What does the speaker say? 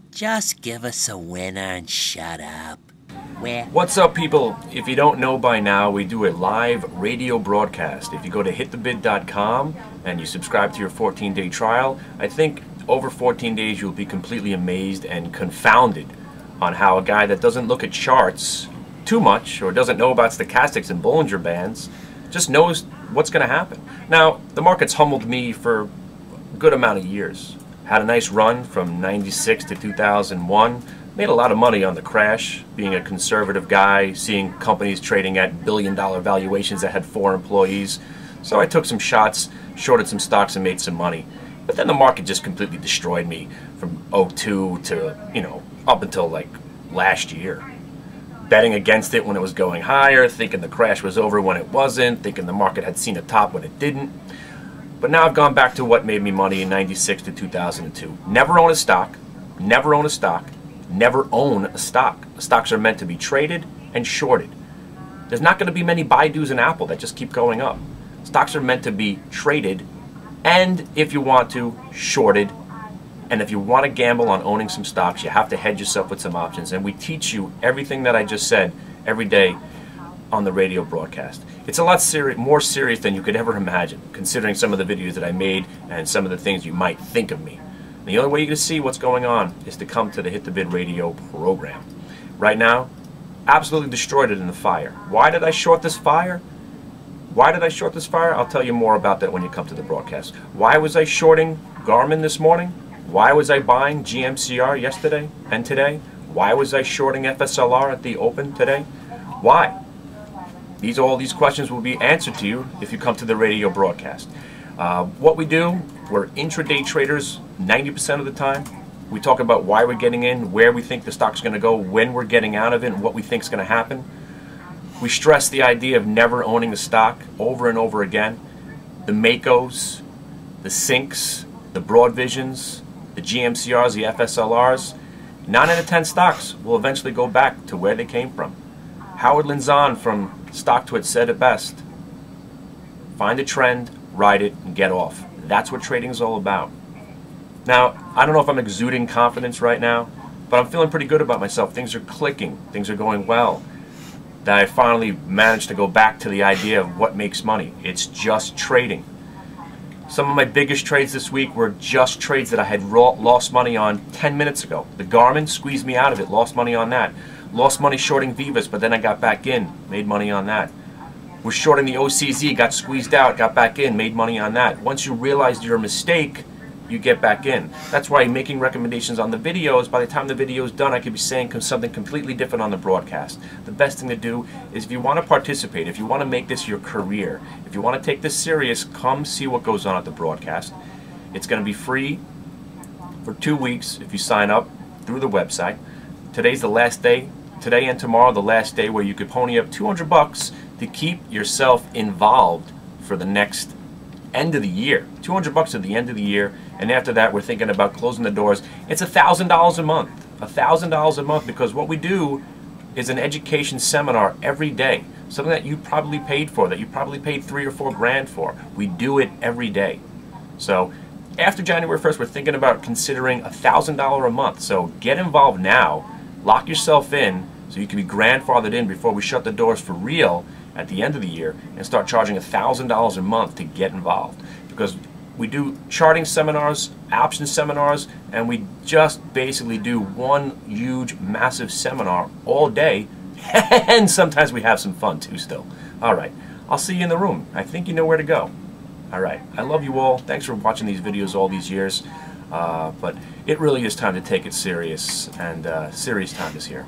Just give us a winner and shut up. What's up, people? If you don't know by now, we do a live radio broadcast. If you go to hitthebid.com and you subscribe to your 14-day trial, I think over 14 days you'll be completely amazed and confounded on how a guy that doesn't look at charts too much or doesn't know about stochastics and Bollinger Bands just knows what's going to happen. Now, the market's humbled me for a good amount of years. Had a nice run from 96 to 2001. Made a lot of money on the crash, being a conservative guy, seeing companies trading at billion-dollar valuations that had 4 employees. So I took some shots, shorted some stocks, and made some money. But then the market just completely destroyed me from '02 to, up until like last year. Betting against it when it was going higher, thinking the crash was over when it wasn't, thinking the market had seen a top when it didn't. But now I've gone back to what made me money in 96 to 2002. Never own a stock, never own a stock, never own a stock. Stocks are meant to be traded and shorted. There's not going to be many Baidus and Apple that just keep going up. Stocks are meant to be traded and, if you want to, shorted. And if you want to gamble on owning some stocks, you have to hedge yourself with some options. And we teach you everything that I just said every day on the radio broadcast. It's a lot more serious than you could ever imagine, considering some of the videos that I made and some of the things you might think of me. And the only way you can see what's going on is to come to the Hit the Bid radio program. Right now, absolutely destroyed it in the fire. Why did I short this fire? Why did I short this fire? I'll tell you more about that when you come to the broadcast. Why was I shorting Garmin this morning? Why was I buying GMCR yesterday and today? Why was I shorting FSLR at the open today? Why? All these questions will be answered to you if you come to the radio broadcast. What we do, we're intraday traders 90% of the time. We talk about why we're getting in, where we think the stock's going to go, when we're getting out of it, and what we think is going to happen. We stress the idea of never owning a stock over and over again. The Makos, the Syncs, the Broadvisions, the GMCRs, the FSLRs, 9 out of 10 stocks will eventually go back to where they came from. Howard Linzon from StockTwit said it best: find a trend, ride it, and get off. That's what trading is all about. Now, I don't know if I'm exuding confidence right now, but I'm feeling pretty good about myself. Things are clicking. Things are going well. That I finally managed to go back to the idea of what makes money. It's just trading. Some of my biggest trades this week were just trades that I had lost money on 10 minutes ago. The Garmin squeezed me out of it, lost money on that. Lost money shorting Vivas, but then I got back in, made money on that. Was shorting the OCZ, got squeezed out, got back in, made money on that. Once you realize your mistake, you get back in. That's why making recommendations on the videos, by the time the video is done, I could be saying something completely different on the broadcast. The best thing to do is, if you want to participate, if you want to make this your career, if you want to take this serious, come see what goes on at the broadcast. It's going to be free for 2 weeks if you sign up through the website. Today's the last day. Today and tomorrow, the last day where you could pony up $200 to keep yourself involved for the next end of the year. $200 at the end of the year, and after that, we're thinking about closing the doors. It's $1,000 a month. $1,000 a month, because what we do is an education seminar every day. Something that you probably paid for, that you probably paid $3 or $4 grand for. We do it every day. So after January 1st, we're thinking about considering $1,000 a month. So get involved now. Lock yourself in so you can be grandfathered in before we shut the doors for real at the end of the year and start charging $1,000 a month to get involved. Because we do charting seminars, option seminars, and we just basically do one huge, massive seminar all day, and sometimes we have some fun too still. All right, I'll see you in the room. I think you know where to go. All right, I love you all. Thanks for watching these videos all these years. But it really is time to take it serious, and serious time is here.